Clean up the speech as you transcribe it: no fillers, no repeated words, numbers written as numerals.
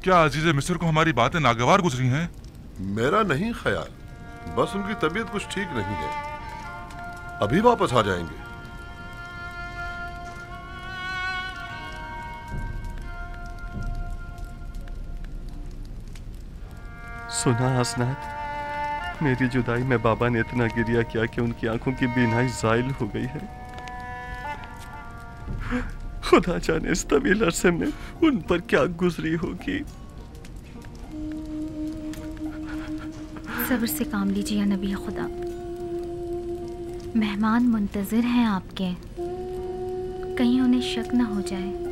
क्या अजीज मिस्र को हमारी बातें नागवार गुजरी हैं? मेरा नहीं ख्याल, बस उनकी तबीयत कुछ ठीक नहीं है, अभी वापस आ जाएंगे। सुना हसनात, मेरी जुदाई में बाबा ने इतना गिरिया किया कि उनकी आंखों की बीनाई ज़ाइल हो गई है। खुदा जाने इस तवील अरसे में उन पर क्या गुजरी होगी। सब्र से काम लीजिए या नबी खुदा, मेहमान मुंतजिर हैं आपके, कहीं उन्हें शक न हो जाए।